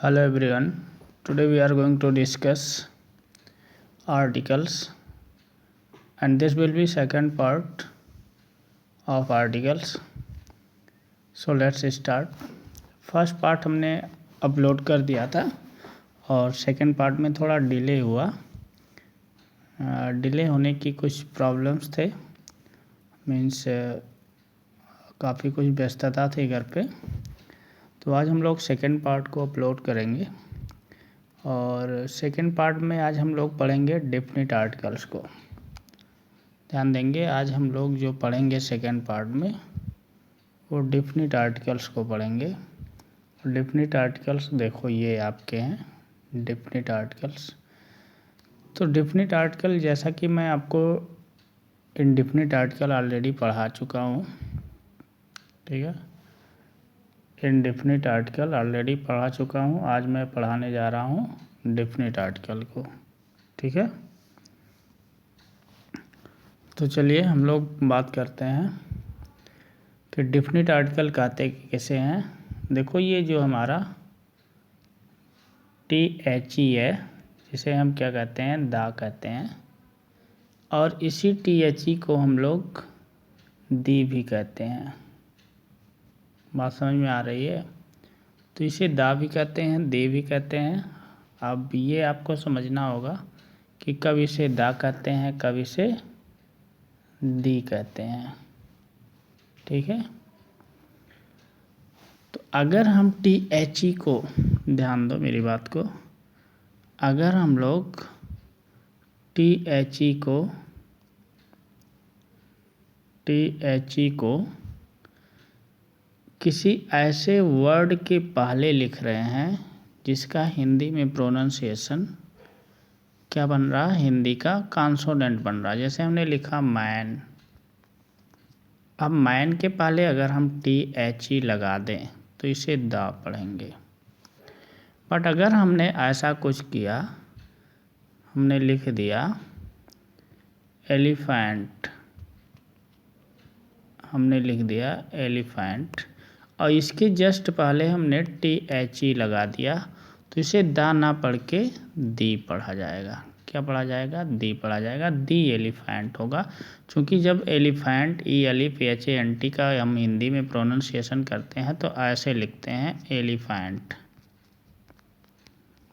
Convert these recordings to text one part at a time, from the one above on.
Hello everyone. Today we are going to discuss articles, and this will be second part of articles. So let's start. First part हमने upload कर दिया था और second part में थोड़ा delay हुआ। Delay होने की कुछ प्रॉब्लम्स थे, मीन्स काफ़ी कुछ व्यस्तता थी घर पे। तो आज हम लोग सेकंड पार्ट को अपलोड करेंगे और सेकंड पार्ट में आज हम लोग पढ़ेंगे डेफिनिट आर्टिकल्स को। ध्यान देंगे, आज हम लोग जो पढ़ेंगे सेकंड पार्ट में वो डेफिनिट आर्टिकल्स को पढ़ेंगे। डेफिनिट आर्टिकल्स देखो ये आपके हैं डेफिनिट आर्टिकल्स। तो डेफिनिट आर्टिकल जैसा कि मैं आपको इनडेफिनिट आर्टिकल ऑलरेडी पढ़ा चुका हूँ, ठीक है। इनडेफिनिट आर्टिकल ऑलरेडी पढ़ा चुका हूँ, आज मैं पढ़ाने जा रहा हूँ डेफिनिट आर्टिकल को, ठीक है। तो चलिए हम लोग बात करते हैं कि डेफिनिट आर्टिकल कहते कैसे हैं। देखो ये जो हमारा THE है, जिसे हम क्या कहते हैं, दा कहते हैं, और इसी THE को हम लोग दी भी कहते हैं। बात समझ में आ रही है? तो इसे दा भी कहते हैं, दे भी कहते हैं। अब ये आपको समझना होगा कि कब इसे दा कहते हैं, कब इसे दी कहते हैं, ठीक है। तो अगर हम THE को, ध्यान दो मेरी बात को, अगर हम लोग THE को किसी ऐसे वर्ड के पहले लिख रहे हैं जिसका हिंदी में प्रोनाउंसिएशन क्या बन रहा है, हिंदी का कॉन्सोनेंट बन रहा है। जैसे हमने लिखा मैन, अब मैन के पहले अगर हम THE लगा दें तो इसे दा पढ़ेंगे। बट अगर हमने ऐसा कुछ किया, हमने लिख दिया एलिफेंट, हमने लिख दिया एलिफेंट और इसके जस्ट पहले हमने THE लगा दिया तो इसे दा ना पढ़ के दी पढ़ा जाएगा। क्या पढ़ा जाएगा? दी पढ़ा जाएगा। दी एलिफेंट होगा, क्योंकि जब एलिफेंट ELEPHANT का हम हिंदी में प्रोनाउंसिएशन करते हैं तो ऐसे लिखते हैं एलिफेंट।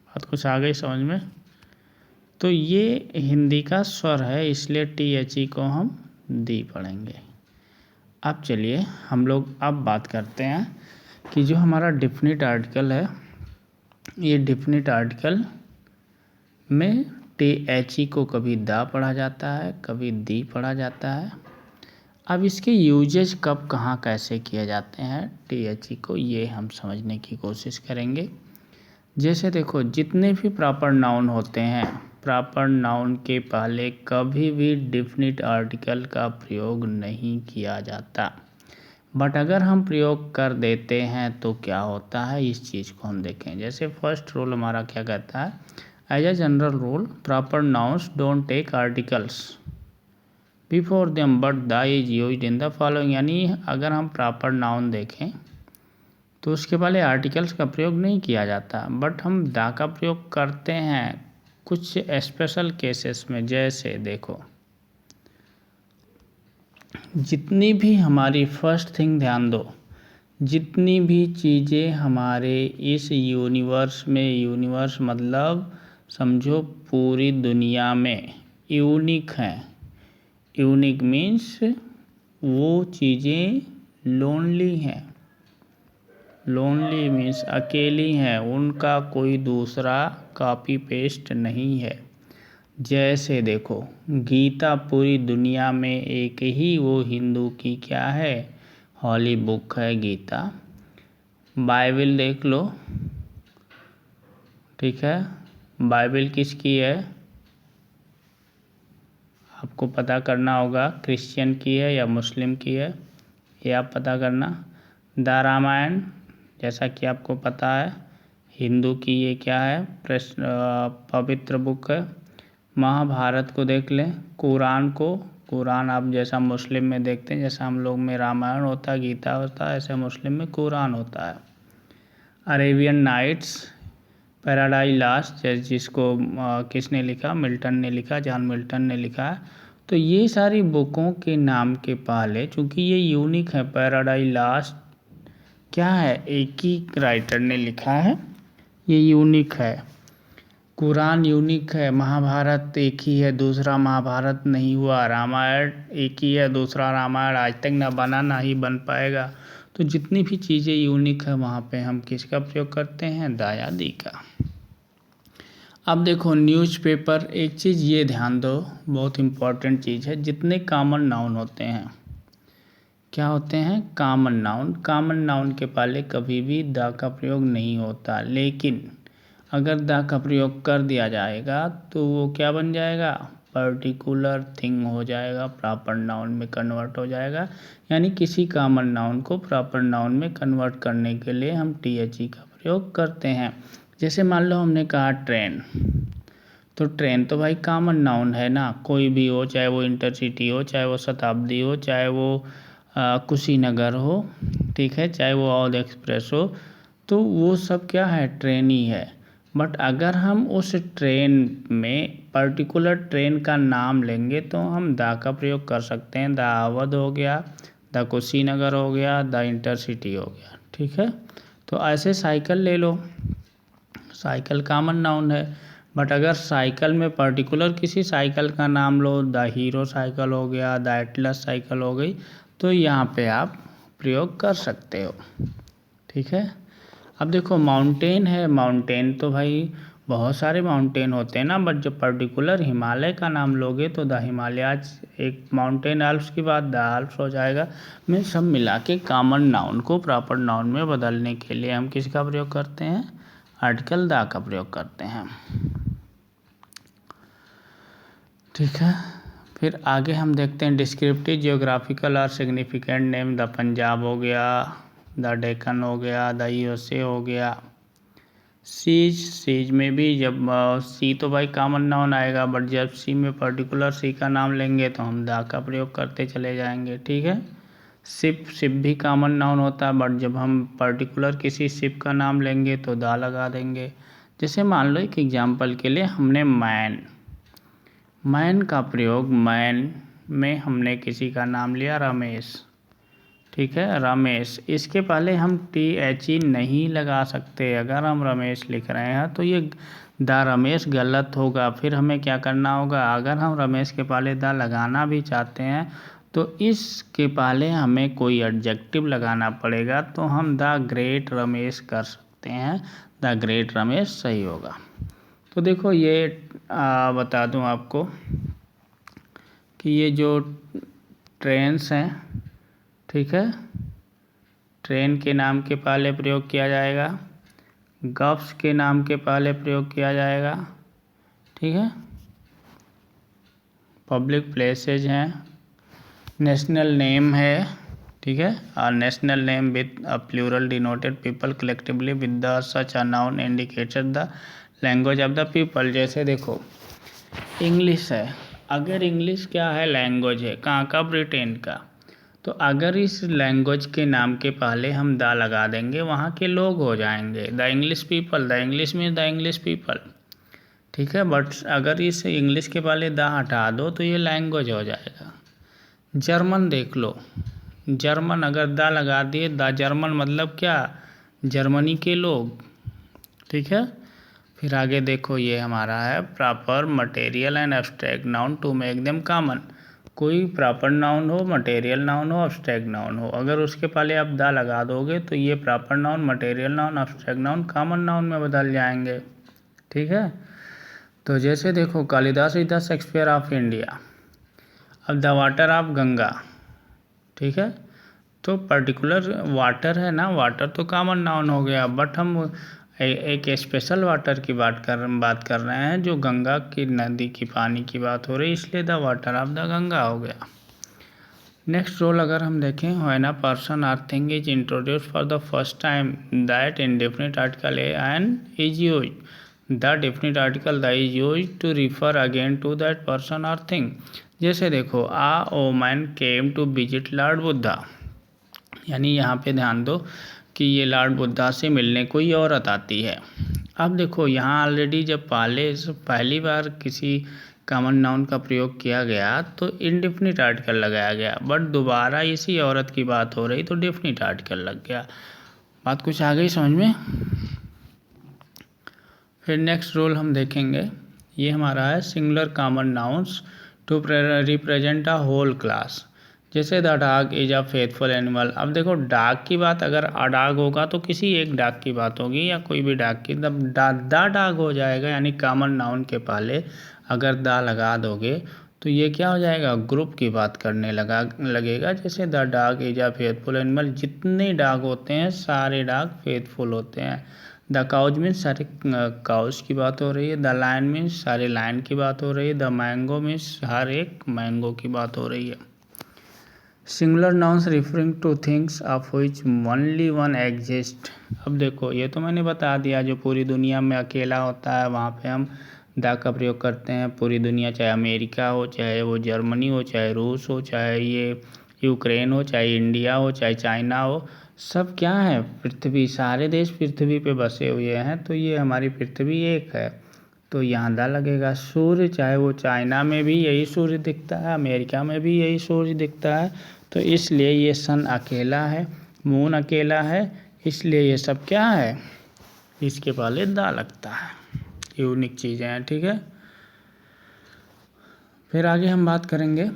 बात कुछ आ गई समझ में? तो ये हिंदी का स्वर है, इसलिए THE को हम दी पढ़ेंगे। अब चलिए हम लोग अब बात करते हैं कि जो हमारा डेफिनिट आर्टिकल है, ये डेफिनिट आर्टिकल में THE को कभी दा पढ़ा जाता है, कभी दी पढ़ा जाता है। अब इसके यूजेज कब कहाँ कैसे किए जाते हैं THE को, ये हम समझने की कोशिश करेंगे। जैसे देखो, जितने भी प्रॉपर नाउन होते हैं, प्रॉपर नाउन के पहले कभी भी डेफिनिट आर्टिकल का प्रयोग नहीं किया जाता। बट अगर हम प्रयोग कर देते हैं तो क्या होता है, इस चीज़ को हम देखें। जैसे फर्स्ट रूल हमारा क्या कहता है, as a general rule proper nouns don't take articles before them but the is used in the following. यानी अगर हम प्रॉपर नाउन देखें तो उसके पहले आर्टिकल्स का प्रयोग नहीं किया जाता, बट हम दा का प्रयोग करते हैं कुछ स्पेशल केसेस में। जैसे देखो, जितनी भी हमारी फर्स्ट थिंग ध्यान दो, जितनी भी चीज़ें हमारे इस यूनिवर्स में, यूनिवर्स मतलब समझो पूरी दुनिया में यूनिक हैं। यूनिक मीन्स वो चीज़ें लोनली हैं। लोनली मीन्स अकेली हैं, उनका कोई दूसरा कॉपी पेस्ट नहीं है। जैसे देखो, गीता पूरी दुनिया में एक ही वो हिंदू की क्या है, हॉली बुक है गीता। बाइबल देख लो, ठीक है, बाइबल किसकी है आपको पता करना होगा, क्रिश्चियन की है या मुस्लिम की है, ये आप पता करना। द रामायण जैसा कि आपको पता है हिंदू की ये क्या है, पवित्र बुक है। महाभारत को देख लें, कुरान को, कुरान आप जैसा मुस्लिम में देखते हैं, जैसा हम लोग में रामायण होता है, गीता होता है, ऐसे मुस्लिम में कुरान होता है। अरेबियन नाइट्स पैराडाइज लॉस्ट जिसको किसने लिखा, मिल्टन ने लिखा, जॉन मिल्टन ने लिखा। तो ये सारी बुकों के नाम के पहले, चूँकि ये यूनिक है, पैराडाइज लॉस्ट क्या है, एक ही राइटर ने लिखा है, ये यूनिक है। कुरान यूनिक है, महाभारत एक ही है, दूसरा महाभारत नहीं हुआ, रामायण एक ही है, दूसरा रामायण आज तक ना बना ना ही बन पाएगा। तो जितनी भी चीज़ें यूनिक है वहाँ पे हम किसका प्रयोग करते हैं, द या दी का। अब देखो न्यूज़पेपर, एक चीज़ ये ध्यान दो, बहुत इम्पॉर्टेंट चीज़ है, जितने कॉमन नाउन होते हैं, क्या होते हैं, कॉमन नाउन। कॉमन नाउन के पहले कभी भी द का प्रयोग नहीं होता, लेकिन अगर द का प्रयोग कर दिया जाएगा तो वो क्या बन जाएगा, पर्टिकुलर थिंग हो जाएगा, प्रॉपर नाउन में कन्वर्ट हो जाएगा। यानी किसी कॉमन नाउन को प्रॉपर नाउन में कन्वर्ट करने के लिए हम THE का प्रयोग करते हैं। जैसे मान लो हमने कहा ट्रेन, तो ट्रेन तो भाई कॉमन नाउन है ना, कोई भी हो, चाहे वो इंटरसिटी हो, चाहे वो शताब्दी हो, चाहे वो कुशीनगर हो, ठीक है, चाहे वो अवध एक्सप्रेस हो, तो वो सब क्या है, ट्रेन ही है। बट अगर हम उस ट्रेन में पर्टिकुलर ट्रेन का नाम लेंगे तो हम द का प्रयोग कर सकते हैं। द अवध हो गया, द कुशीनगर हो गया, द इंटरसिटी हो गया, ठीक है। तो ऐसे साइकिल ले लो, साइकिल कॉमन नाउन है, बट अगर साइकिल में पर्टिकुलर किसी साइकिल का नाम लो, द हीरो साइकिल हो गया, द एटलस साइकिल हो गई, तो यहाँ पे आप प्रयोग कर सकते हो, ठीक है। अब देखो माउंटेन है, माउंटेन तो भाई बहुत सारे माउंटेन होते हैं ना, बट जब पर्टिकुलर हिमालय का नाम लोगे तो द हिमालयाज एक माउंटेन, आल्प्स की बात द आल्प्स हो जाएगा। में सब मिला के कॉमन नाउन को प्रॉपर नाउन में बदलने के लिए हम किसका प्रयोग करते हैं, आर्टिकल द का प्रयोग करते हैं, ठीक है। फिर आगे हम देखते हैं डिस्क्रिप्टिव जियोग्राफिकल और सिग्निफिकेंट नेम, द पंजाब हो गया, द डेक्कन हो गया, द USA हो गया। सीज, सीज में भी जब सी तो भाई कॉमन नाउन आएगा, बट जब सी में पर्टिकुलर सी का नाम लेंगे तो हम द का प्रयोग करते चले जाएंगे, ठीक है। शिप, शिप भी कॉमन नाउन होता है, बट जब हम पर्टिकुलर किसी शिप का नाम लेंगे तो द लगा देंगे। जैसे मान लो एक एग्जाम्पल के लिए हमने मैन, मैन का प्रयोग, मैन में हमने किसी का नाम लिया रमेश, ठीक है, रमेश, इसके पहले हम THE नहीं लगा सकते। अगर हम रमेश लिख रहे हैं तो ये द रमेश गलत होगा, फिर हमें क्या करना होगा, अगर हम रमेश के पहले द लगाना भी चाहते हैं तो इसके पहले हमें कोई एडजेक्टिव लगाना पड़ेगा, तो हम द ग्रेट रमेश कर सकते हैं, द ग्रेट रमेश सही होगा। तो देखो ये बता दूं आपको कि ये जो ट्रेन्स हैं, ठीक है, ट्रेन के नाम के पहले प्रयोग किया जाएगा, गफ्स के नाम के पहले प्रयोग किया जाएगा, ठीक है, पब्लिक प्लेसेज हैं, नेशनल नेम है, ठीक है, और national name with a plural denoted people collectively with the such a noun indicated the language of the people. जैसे देखो इंग्लिश है, अगर इंग्लिश क्या है, लैंग्वेज है, कहाँ का, ब्रिटेन का, तो अगर इस लैंग्वेज के नाम के पहले हम द लगा देंगे, वहाँ के लोग हो जाएंगे the English people, the English mean the English people, ठीक है। बट अगर इस इंग्लिश के पहले द हटा दो तो ये लैंग्वेज हो जाएगा। जर्मन देख लो, जर्मन अगर द लगा दिए, द जर्मन मतलब क्या, जर्मनी के लोग, ठीक है। फिर आगे देखो ये हमारा है proper material and abstract noun to make them common. कोई प्रॉपर नाउन हो, मटेरियल नाउन हो, एब्स्ट्रैक्ट नाउन हो, अगर उसके पहले आप द लगा दोगे तो ये proper noun, material noun, abstract noun common noun में बदल जाएंगे, ठीक है। तो जैसे देखो Kalidas is the Shakespeare of India, अब द वाटर ऑफ गंगा, ठीक है, तो पर्टिकुलर वाटर है ना, वाटर तो कॉमन नाउन हो गया, बट हम एक स्पेशल वाटर की बात कर रहे हैं, जो गंगा की नदी की पानी की बात हो रही, इसलिए the water of the Ganga हो गया। नेक्स्ट रोल अगर हम देखें, व्हेन अ पर्सन और thing is introduce for the first time that indefinite article a an is use, the definite article the is use to refer again to that person और thing. जैसे देखो a woman came to visit Lord Buddha, यानी यहाँ पे ध्यान दो कि ये लॉर्ड बुद्धा से मिलने कोई औरत आती है। अब देखो यहाँ ऑलरेडी जब पहली बार किसी कॉमन नाउन का प्रयोग किया गया तो इनडेफिनिट आर्टिकल लगाया गया, बट दोबारा इसी औरत की बात हो रही तो डेफिनिट आर्टिकल लग गया। बात कुछ आ गई समझ में। फिर नेक्स्ट रूल हम देखेंगे, ये हमारा है singular common nouns to represent a whole class. जैसे the dog is a faithful animal. अब देखो डॉग की बात अगर अ डॉग होगा तो किसी एक डॉग की बात होगी या कोई भी डॉग की, तब द डॉग हो जाएगा। यानी कॉमन नाउन के पहले अगर द लगा दोगे तो ये क्या हो जाएगा, ग्रुप की बात करने लगेगा। जैसे the dog is a faithful animal, जितने डॉग होते हैं सारे डॉग फेथफुल होते हैं। द काउज मीन्स सारे काउज की बात हो रही है। द लायन मीन्स सारे लायन की बात हो रही है। द मैंगो मीन्स हर एक मैंगो की बात हो रही है। Singular nouns referring two things of which only one exist. अब देखो ये तो मैंने बता दिया, जो पूरी दुनिया में अकेला होता है वहाँ पे हम द का प्रयोग करते हैं। पूरी दुनिया, चाहे अमेरिका हो, चाहे वो जर्मनी हो, चाहे रूस हो, चाहे ये यूक्रेन हो, चाहे इंडिया हो, चाहे चाइना हो, सब क्या है, पृथ्वी, सारे देश पृथ्वी पे बसे हुए हैं। तो ये हमारी पृथ्वी एक है, तो यहाँ दा लगेगा। सूर्य, चाहे वो चाइना में भी यही सूर्य दिखता है, अमेरिका में भी यही सूर्य दिखता है, तो इसलिए ये सन अकेला है, मून अकेला है, इसलिए ये सब क्या है, इसके पहले दा लगता है। यूनिक चीज़ें हैं, ठीक है। फिर आगे हम बात करेंगे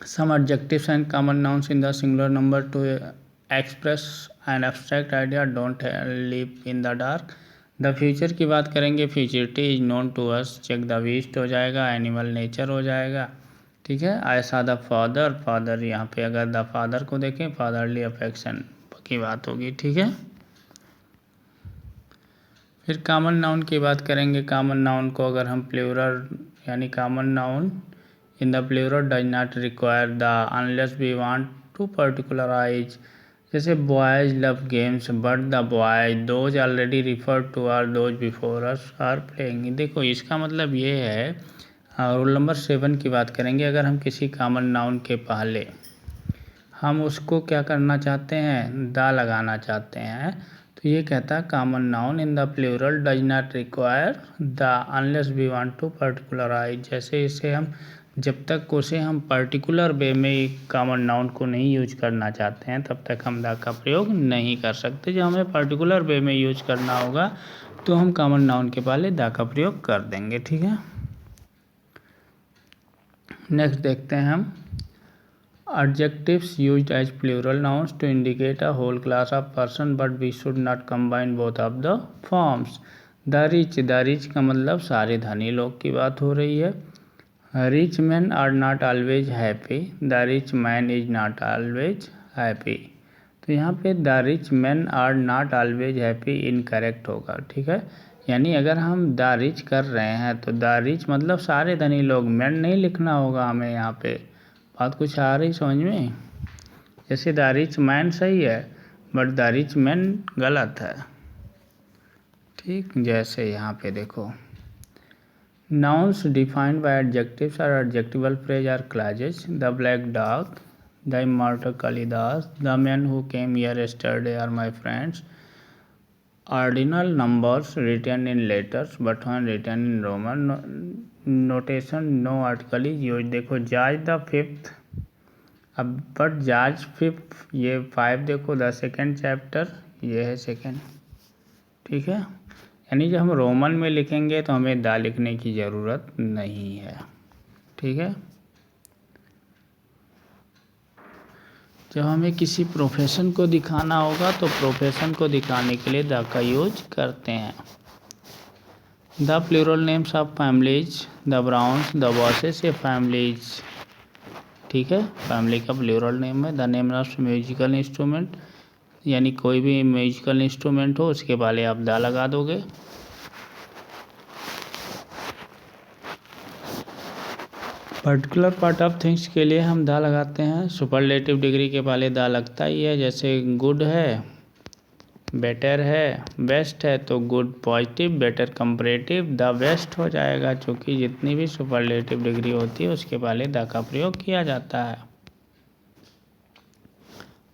some adjectives and common nouns in the singular number to express an abstract idea, don't live in the dark. The future की बात करेंगे, futurity is known to us, check the west हो जाएगा, एनिमल नेचर हो जाएगा, ठीक है। आई सा द फादर, फादर यहाँ पे अगर द फादर को देखें फादरली अफेक्शन की बात होगी, ठीक है। फिर कॉमन नाउन की बात करेंगे। कॉमन नाउन को अगर हम प्लूरल, यानी common noun in the plural does not require the unless we want to particularise. जैसे boys love games but the boys those already refer to are those before us are playing. देखो इसका मतलब ये है, rule number 7 की बात करेंगे। अगर हम किसी कॉमन नाउन के पहले हम उसको क्या करना चाहते हैं, दा लगाना चाहते हैं, तो ये कहता है common noun in the plural does not require the unless we want to particularise. जैसे इसे हम जब तक उसे हम पर्टिकुलर वे में कॉमन नाउन को नहीं यूज करना चाहते हैं तब तक हम द का प्रयोग नहीं कर सकते। जब हमें पर्टिकुलर वे में यूज करना होगा तो हम कॉमन नाउन के पहले द का प्रयोग कर देंगे, ठीक है। नेक्स्ट देखते हैं हम adjectives used as plural nouns to indicate a whole class of person, but we should not combine both of the forms. the rich का मतलब सारे धनी लोग की बात हो रही है। rich men are not always happy, the rich man is not always happy। तो यहाँ पे the rich men are not always happy incorrect होगा, ठीक है। यानी अगर हम द रिच कर रहे हैं तो द रिच मतलब सारे धनी लोग, मैन नहीं लिखना होगा हमें यहाँ पे। बात कुछ आ रही समझ में। जैसे द रिच मैन सही है बट द रिच मैन गलत है, ठीक। जैसे यहाँ पे देखो nouns defined by adjectives or adjectival phrase or clauses. The black dog, the immortal Kalidas, the man who came here yesterday are my friends. Ordinal numbers written in letters but when written in Roman notation no article is use. देखो George the fifth, अब but George fifth, ये 5 देखो the second chapter, ये है second, ठीक है। यानी जब हम रोमन में लिखेंगे तो हमें द लिखने की ज़रूरत नहीं है, ठीक है। जब हमें किसी प्रोफेशन को दिखाना होगा तो प्रोफेशन को दिखाने के लिए द का यूज करते हैं। The plural names of families, the Browns, the Bosses, ये फैमिलीज, ठीक है। फैमिली का प्लूरल नेम है। The name of musical instrument, यानी कोई भी म्यूजिकल इंस्ट्रूमेंट हो उसके पहले आप द लगा दोगे। पर्टिकुलर पार्ट ऑफ थिंग्स के लिए हम द लगाते हैं। सुपरलेटिव डिग्री के पहले द लगता ही है। जैसे गुड है, बेटर है, बेस्ट है, तो good positive, better comparative, the best हो जाएगा। क्योंकि जितनी भी सुपरलेटिव डिग्री होती है उसके पहले द का प्रयोग किया जाता है।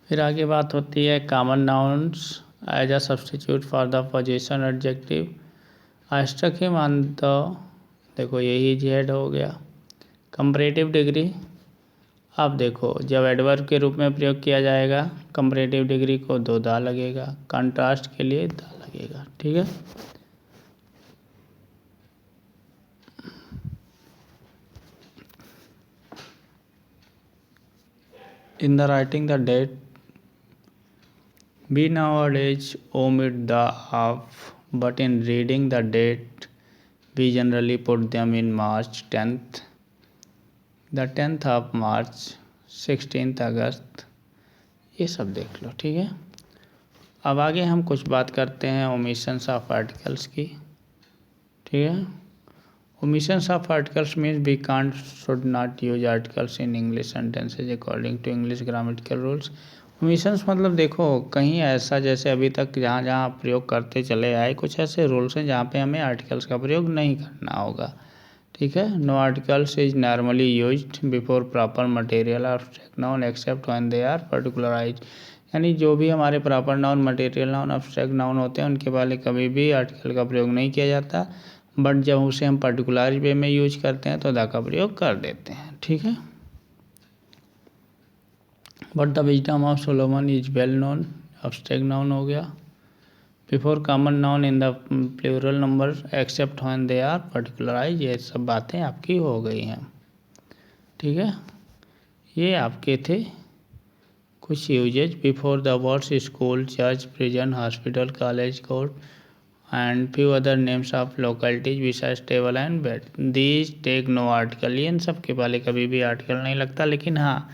फिर आगे बात होती है common nouns as a substitute for the position adjective. I struck him on the, देखो यही जेड हो गया। कंपैरेटिव डिग्री, अब देखो जब एडवर्ब के रूप में प्रयोग किया जाएगा कंपैरेटिव डिग्री को दो दा लगेगा, कंट्रास्ट के लिए दा लगेगा, ठीक है। In the writing the date, we nowadays omit the of, but in reading the date we generally put them in March 10th, the 10th of March, 16th अगस्त, ये सब देख लो, ठीक है। अब आगे हम कुछ बात करते हैं ओमिशंस ऑफ आर्टिकल्स की, ठीक है। Omissions of articles means we can't should not use articles in English sentences according to English grammatical rules. Omissions मतलब देखो कहीं ऐसा जैसे अभी तक जहाँ जहाँ आप प्रयोग करते चले आए कुछ ऐसे रूल्स हैं जहाँ पे हमें आर्टिकल्स का प्रयोग नहीं करना होगा, ठीक है। No articles is normally used before proper material और abstract noun except when they are particularised, यानी जो भी हमारे proper noun, material noun, abstract noun होते हैं उनके पहले कभी भी आर्टिकल का प्रयोग नहीं किया जाता, बट जब उसे हम पर्टिकुलर वे में यूज करते हैं तो द का प्रयोग कर देते हैं, ठीक है। But the wisdom of Solomon is well known, abstract noun हो गया। Before common noun in the plural number except when they are particularise, ये सब बातें आपकी हो गई हैं, ठीक है। ये आपके थे कुछ usages before the words school, church, prison, hospital, college, court and few other names of localities besides table and bed, these take no article, इन सब के पहले कभी भी आर्टिकल नहीं लगता, लेकिन हाँ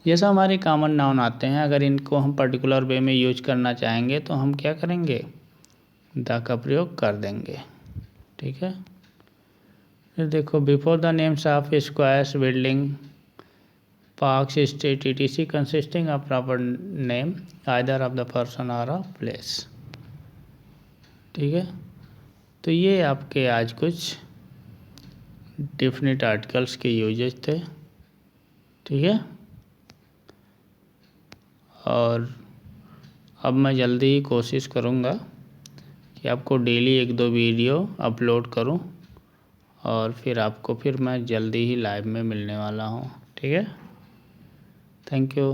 जैसा हमारे कॉमन नाउन आते हैं अगर इनको हम पर्टिकुलर वे में यूज करना चाहेंगे तो हम क्या करेंगे, द का प्रयोग कर देंगे, ठीक है। फिर देखो before the names of squares, building, parks, state etc consisting of proper name either of the person और अ प्लेस, ठीक है। तो ये आपके आज कुछ डिफिनिट आर्टिकल्स के यूजेस थे, ठीक है। और अब मैं जल्दी ही कोशिश करूँगा कि आपको डेली एक दो वीडियो अपलोड करूँ और फिर आपको फिर मैं जल्दी ही लाइव में मिलने वाला हूँ, ठीक है। Thank you.